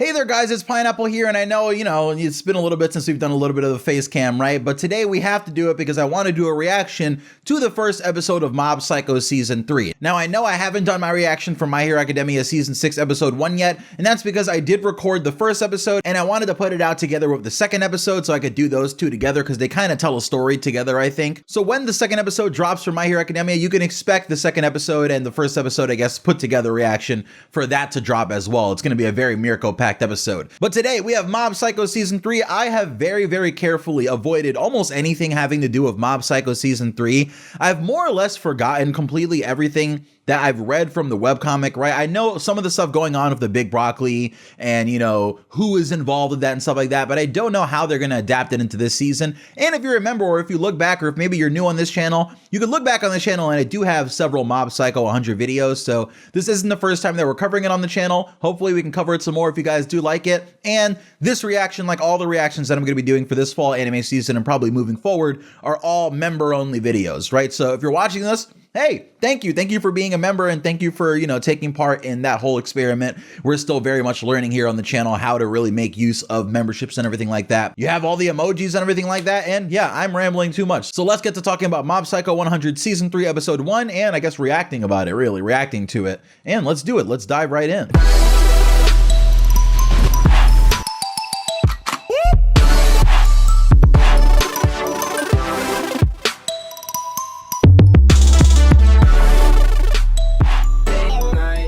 Hey there guys, it's Pineapple here, and I know, it's been a little bit since we've done a little bit of the face cam, right? But today we have to do it because I want to do a reaction to the first episode of Mob Psycho Season 3. Now, I know I haven't done my reaction for My Hero Academia Season 6 Episode 1 yet, and that's because I did record the first episode, and I wanted to put it out together with the second episode so I could do those two together because they kind of tell a story together, I think. So when the second episode drops for My Hero Academia, you can expect the second episode and the first episode, I guess, put together reaction for that to drop as well. It's going to be a very miracle-packed episode. But today we have Mob Psycho Season 3. I have very carefully avoided almost anything having to do with Mob Psycho Season 3. I've more or less forgotten completely everything that I've read from the webcomic, right? I know some of the stuff going on with the big broccoli and, who is involved with that and stuff like that, but I don't know how they're going to adapt it into this season. And if you remember, or if you look back, or if maybe you're new on this channel, you can look back on the channel and I do have several Mob Psycho 100 videos. So this isn't the first time that we're covering it on the channel. Hopefully we can cover it some more if you guys do like it. And this reaction, like all the reactions that I'm going to be doing for this fall anime season and probably moving forward, are all member only videos, right? So if you're watching this, hey, thank you. Thank you for being a member and thank you for, taking part in that whole experiment. We're still very much learning here on the channel how to really make use of memberships and everything like that. You have all the emojis and everything like that. And yeah, I'm rambling too much. So let's get to talking about Mob Psycho 100 Season 3 Episode 1 and I guess reacting about it, really reacting to it. And let's do it. Let's dive right in.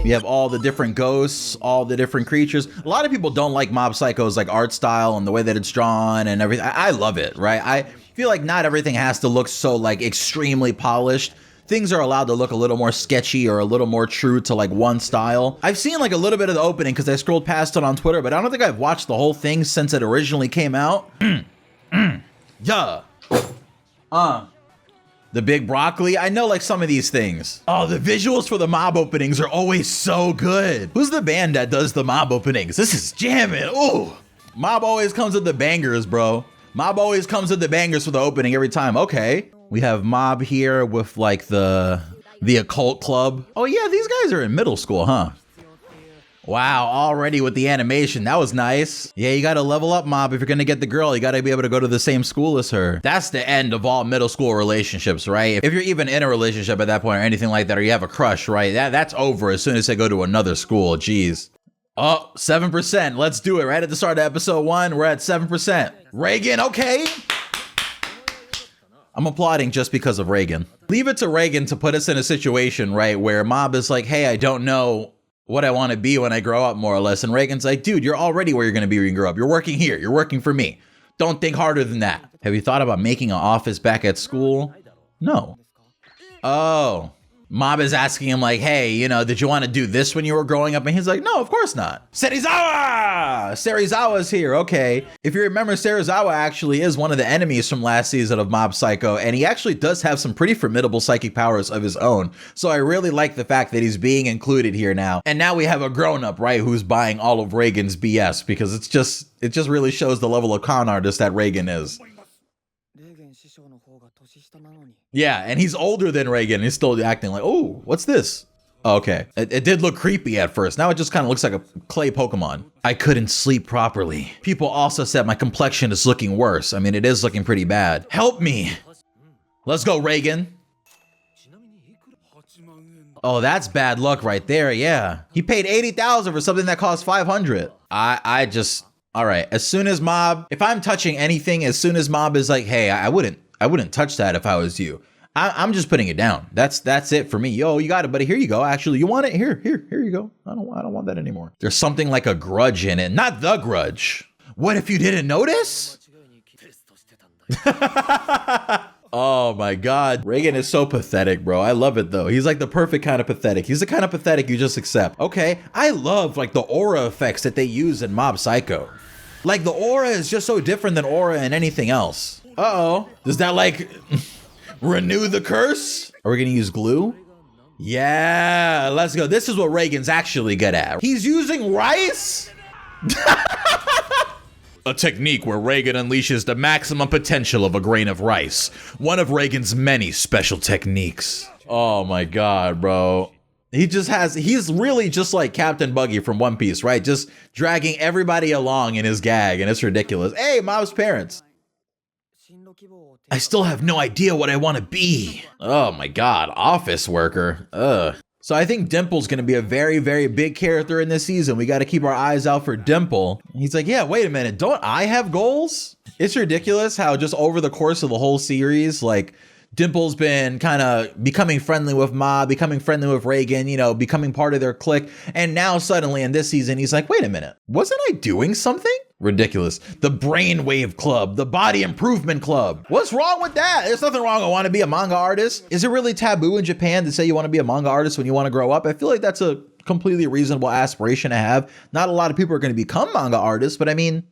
You have all the different ghosts, all the different creatures. A lot of people don't like Mob Psycho's like art style and the way that it's drawn and everything. I love it, right? I feel like not everything has to look so like extremely polished. Things are allowed to look a little more sketchy or a little more true to like one style. I've seen like a little bit of the opening because I scrolled past it on Twitter, but I don't think I've watched the whole thing since it originally came out. Yeah. The big broccoli. I know like some of these things. Oh, the visuals for the mob openings are always so good. Who's the band that does the mob openings? This is jamming. Ooh. Mob always comes with the bangers, bro. Mob always comes with the bangers for the opening every time. Okay. We have Mob here with like the occult club. Oh yeah, these guys are in middle school, huh? Wow, already with the animation, that was nice. Yeah, you gotta level up, Mob. If you're gonna get the girl, you gotta be able to go to the same school as her. That's the end of all middle school relationships, right? If you're even in a relationship at that point or anything like that, or you have a crush, right? That's over as soon as they go to another school, jeez. Oh, 7%, let's do it. Right at the start of episode 1, we're at 7%. Reagan, okay. I'm applauding just because of Reagan. Leave it to Reagan to put us in a situation, right, where Mob is like, hey, I don't know what I want to be when I grow up, more or less. And Reagan's like, dude, you're already where you're going to be when you grow up. You're working here. You're working for me. Don't think harder than that. Have you thought about making an office back at school? No. Oh. Mob is asking him like, hey, did you want to do this when you were growing up? And he's like, no, of course not. Serizawa! Serizawa's here, okay. If you remember, Serizawa actually is one of the enemies from last season of Mob Psycho, and he actually does have some pretty formidable psychic powers of his own. So I really like the fact that he's being included here now. And now we have a grown-up, right, who's buying all of Reagan's BS, because it just really shows the level of con artist that Reagan is. Yeah, and he's older than Reagan. He's still acting like, oh, what's this? Oh, okay, it did look creepy at first. Now it just kind of looks like a clay Pokemon. I couldn't sleep properly. People also said my complexion is looking worse. I mean, it is looking pretty bad. Help me. Let's go, Reagan. Oh, that's bad luck right there, yeah. He paid 80,000 for something that cost 500. I just, all right, as soon as Mob, if I'm touching anything, as soon as Mob is like, hey, I wouldn't touch that if I was you. I'm just putting it down. That's it for me. Yo, you got it, buddy. Here you go. Actually, you want it? Here you go. I don't want that anymore. There's something like a grudge in it. Not the grudge. What if you didn't notice? Oh my God. Reagan is so pathetic, bro. I love it though. He's like the perfect kind of pathetic. He's the kind of pathetic you just accept. Okay. I love like the aura effects that they use in Mob Psycho. Like the aura is just so different than aura in anything else. Uh-oh. Does that like renew the curse? Are we gonna use glue? Yeah, let's go. This is what Reagan's actually good at. He's using rice? A technique where Reagan unleashes the maximum potential of a grain of rice. One of Reagan's many special techniques. Oh my God, bro. He's really just like Captain Buggy from One Piece, right? Just dragging everybody along in his gag, and it's ridiculous. Hey, Mob's parents. I still have no idea what I want to be. Oh my God, office worker. Ugh. So I think Dimple's gonna be a very, very big character in this season. We gotta keep our eyes out for Dimple. He's like, yeah, wait a minute, don't I have goals? It's ridiculous how just over the course of the whole series, like, Dimple's been kind of becoming friendly with Mob, becoming friendly with Reagan, you know, becoming part of their clique. And now suddenly in this season, he's like, wait a minute, wasn't I doing something? Ridiculous. The Brainwave Club, the Body Improvement Club. What's wrong with that? There's nothing wrong. I want to be a manga artist. Is it really taboo in Japan to say you want to be a manga artist when you want to grow up? I feel like that's a completely reasonable aspiration to have. Not a lot of people are going to become manga artists, but I mean,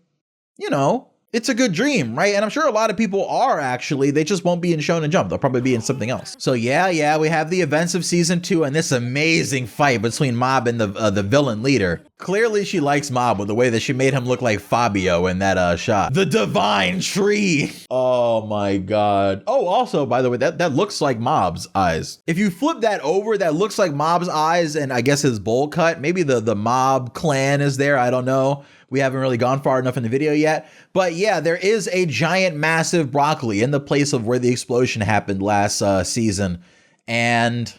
you know, it's a good dream, right? And I'm sure a lot of people are actually, they just won't be in Shonen Jump. They'll probably be in something else. So yeah, we have the events of season 2 and this amazing fight between Mob and the villain leader. Clearly she likes Mob with the way that she made him look like Fabio in that shot. The Divine Tree. Oh my God. Oh, also, by the way, that looks like Mob's eyes. If you flip that over, that looks like Mob's eyes and I guess his bowl cut. Maybe the Mob clan is there, I don't know. We haven't really gone far enough in the video yet. But yeah, there is a giant, massive broccoli in the place of where the explosion happened last season. And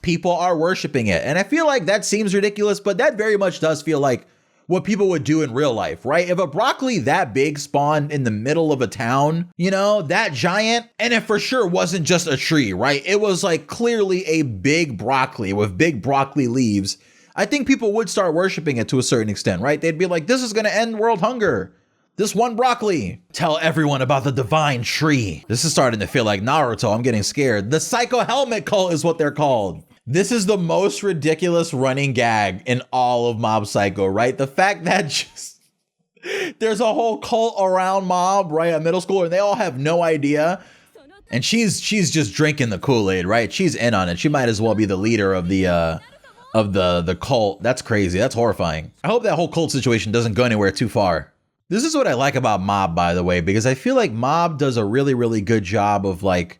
people are worshiping it. And I feel like that seems ridiculous, but that very much does feel like what people would do in real life, right? If a broccoli that big spawned in the middle of a town, you know, that giant, and it for sure wasn't just a tree, right? It was like clearly a big broccoli with big broccoli leaves. I think people would start worshiping it to a certain extent, right? They'd be like, this is gonna end world hunger. This one broccoli. Tell everyone about the Divine Tree. This is starting to feel like Naruto. I'm getting scared. The Psycho Helmet Cult is what they're called. This is the most ridiculous running gag in all of Mob Psycho, right? The fact that just there's a whole cult around Mob, right? A middle schooler, and they all have no idea. And she's just drinking the Kool-Aid, right? She's in on it. She might as well be the leader of the cult. That's crazy. That's horrifying. I hope that whole cult situation doesn't go anywhere too far. This is what I like about Mob, by the way, because I feel like Mob does a really, really good job of like,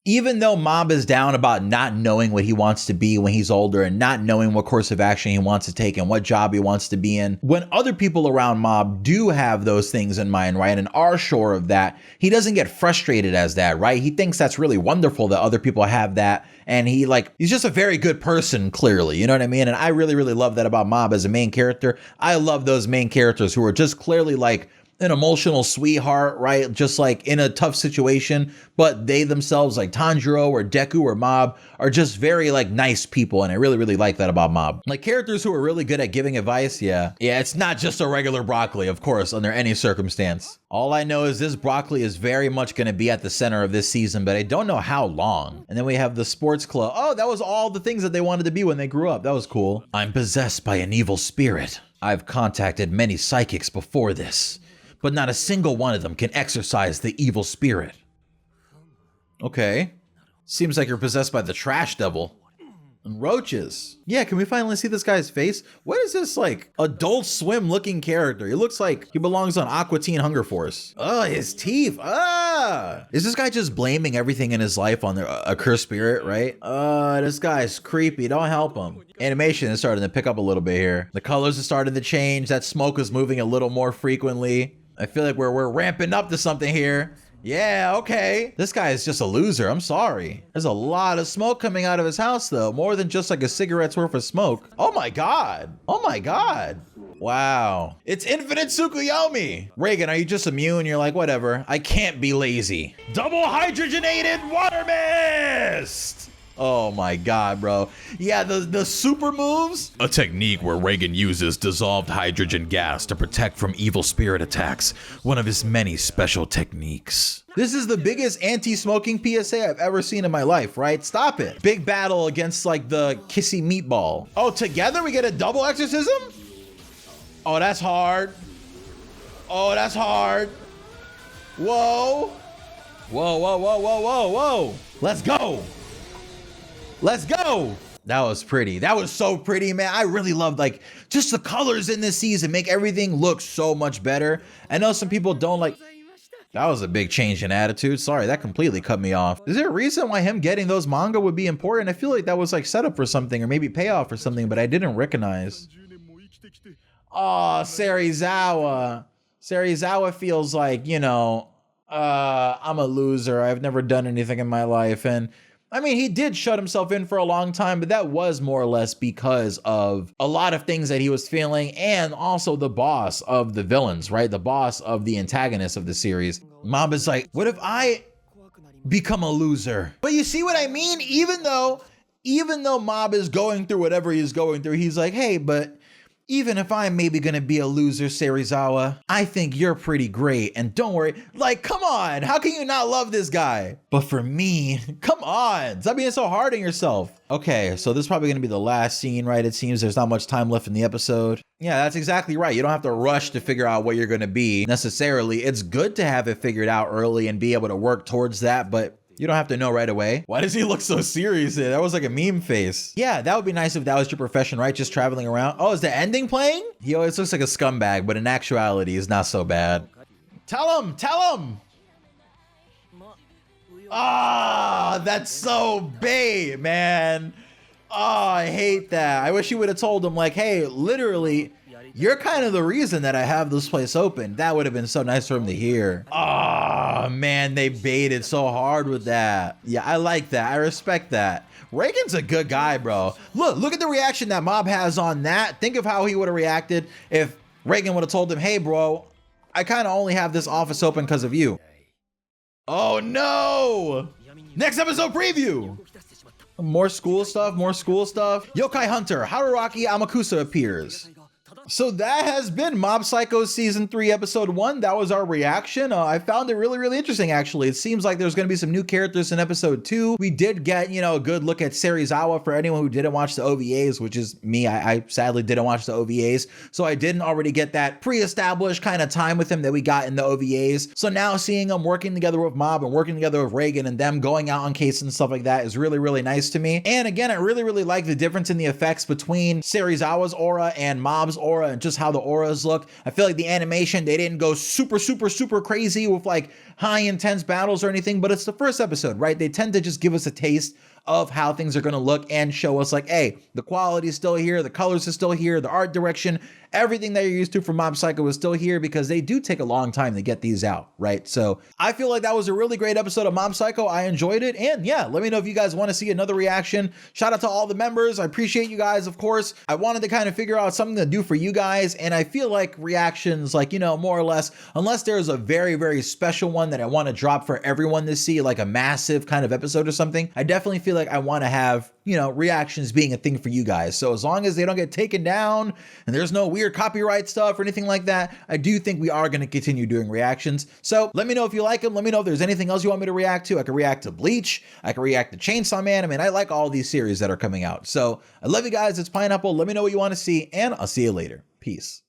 even though Mob is down about not knowing what he wants to be when he's older and not knowing what course of action he wants to take and what job he wants to be in, when other people around Mob do have those things in mind, right, and are sure of that, he doesn't get frustrated as that, right? He thinks that's really wonderful that other people have that, and he's just a very good person, clearly, you know what I mean? And I really, really love that about Mob as a main character. I love those main characters who are just clearly like an emotional sweetheart, right? Just like in a tough situation, but they themselves, like Tanjiro or Deku or Mob, are just very like nice people. And I really, really like that about Mob. Like characters who are really good at giving advice. Yeah, it's not just a regular broccoli, of course, under any circumstance. All I know is this broccoli is very much going to be at the center of this season, but I don't know how long. And then we have the sports club. Oh, that was all the things that they wanted to be when they grew up. That was cool. I'm possessed by an evil spirit. I've contacted many psychics before this, but not a single one of them can exorcise the evil spirit. Okay. Seems like you're possessed by the trash devil. And roaches. Yeah, can we finally see this guy's face? What is this like Adult Swim looking character? He looks like he belongs on Aqua Teen Hunger Force. Oh, his teeth. Is this guy just blaming everything in his life on a cursed spirit, right? This guy's creepy. Don't help him. Animation is starting to pick up a little bit here. The colors are starting to change. That smoke is moving a little more frequently. I feel like we're ramping up to something here. Yeah, okay. This guy is just a loser. I'm sorry. There's a lot of smoke coming out of his house, though. More than just like a cigarette's worth of smoke. Oh my God. Oh my God. Wow. It's Infinite Tsukuyomi. Reagan, are you just immune? You're like, whatever. I can't be lazy. Double hydrogenated water mist. Oh my God, bro. Yeah, the super moves. A technique where Reagan uses dissolved hydrogen gas to protect from evil spirit attacks. One of his many special techniques. This is the biggest anti-smoking PSA I've ever seen in my life, right? Stop it. Big battle against like the kissy meatball. Oh, together we get a double exorcism? Oh, that's hard. Oh, that's hard. Whoa. Whoa, whoa, whoa, whoa, whoa, whoa. Let's go. Let's go. That was pretty. That was so pretty, man. I really loved like just the colors in this season make everything look so much better. I know some people don't like. That was a big change in attitude. Sorry, that completely cut me off. Is there a reason why him getting those manga would be important? I feel like that was like set up for something or maybe payoff for something, but I didn't recognize. Oh, Serizawa. Serizawa feels like, you know, I'm a loser. I've never done anything in my life. And I mean, he did shut himself in for a long time, but that was more or less because of a lot of things that he was feeling and also the boss of the villains, right? The boss of the antagonist of the series. Mob is like, what if I become a loser? But you see what I mean? Even though Mob is going through whatever he's going through, he's like, hey, but even if I'm maybe gonna be a loser, Serizawa, I think you're pretty great. And don't worry, like, come on, how can you not love this guy? But for me, come on, stop being so hard on yourself. Okay, so this is probably gonna be the last scene, right? It seems there's not much time left in the episode. Yeah, that's exactly right. You don't have to rush to figure out what you're gonna be necessarily. It's good to have it figured out early and be able to work towards that, but you don't have to know right away. Why does he look so serious? That was like a meme face. Yeah, that would be nice if that was your profession, right? Just traveling around. Oh, is the ending playing? He always looks like a scumbag, but in actuality, he's not so bad. Tell him, tell him. Ah, that's so bait, man. Oh, I hate that. I wish he would have told him like, hey, literally, you're kind of the reason that I have this place open. That would have been so nice for him to hear. Oh, man, they baited so hard with that. Yeah, I like that. I respect that. Reagan's a good guy, bro. Look at the reaction that Mob has on that. Think of how he would have reacted if Reagan would have told him, hey, bro, I kind of only have this office open because of you. Oh, no. Next episode preview. More school stuff, more school stuff. Yokai Hunter, Haruaki Amakusa appears. So that has been Mob Psycho Season 3, Episode 1. That was our reaction. I found it really, really interesting, actually. It seems like there's going to be some new characters in Episode 2. We did get, you know, a good look at Serizawa for anyone who didn't watch the OVAs, which is me. I sadly didn't watch the OVAs, so I didn't already get that pre-established kind of time with him that we got in the OVAs. So now seeing them working together with Mob and working together with Reagan and them going out on cases and stuff like that is really, really nice to me. And again, I really, really like the difference in the effects between Serizawa's aura and Mob's aura and just how the auras look. I feel like the animation, they didn't go super crazy with like high intense battles or anything, but it's the first episode, right? They tend to just give us a taste of how things are going to look and show us like, hey, the quality is still here, the colors are still here, the art direction, everything that you're used to from Mob Psycho is still here because they do take a long time to get these out, right? So I feel like that was a really great episode of Mob Psycho. I enjoyed it. And yeah, let me know if you guys want to see another reaction. Shout out to all the members. I appreciate you guys, of course. I wanted to kind of figure out something to do for you guys. And I feel like reactions, like, you know, more or less, unless there's a very, very special one that I want to drop for everyone to see, like a massive kind of episode or something, I definitely feel like I want to have, you know, reactions being a thing for you guys. So as long as they don't get taken down and there's no weird copyright stuff or anything like that, I do think we are going to continue doing reactions. So let me know if you like them. Let me know if there's anything else you want me to react to. I can react to Bleach. I can react to Chainsaw Man. I mean, I like all these series that are coming out. So I love you guys. It's Pineapple. Let me know what you want to see, and I'll see you later. Peace.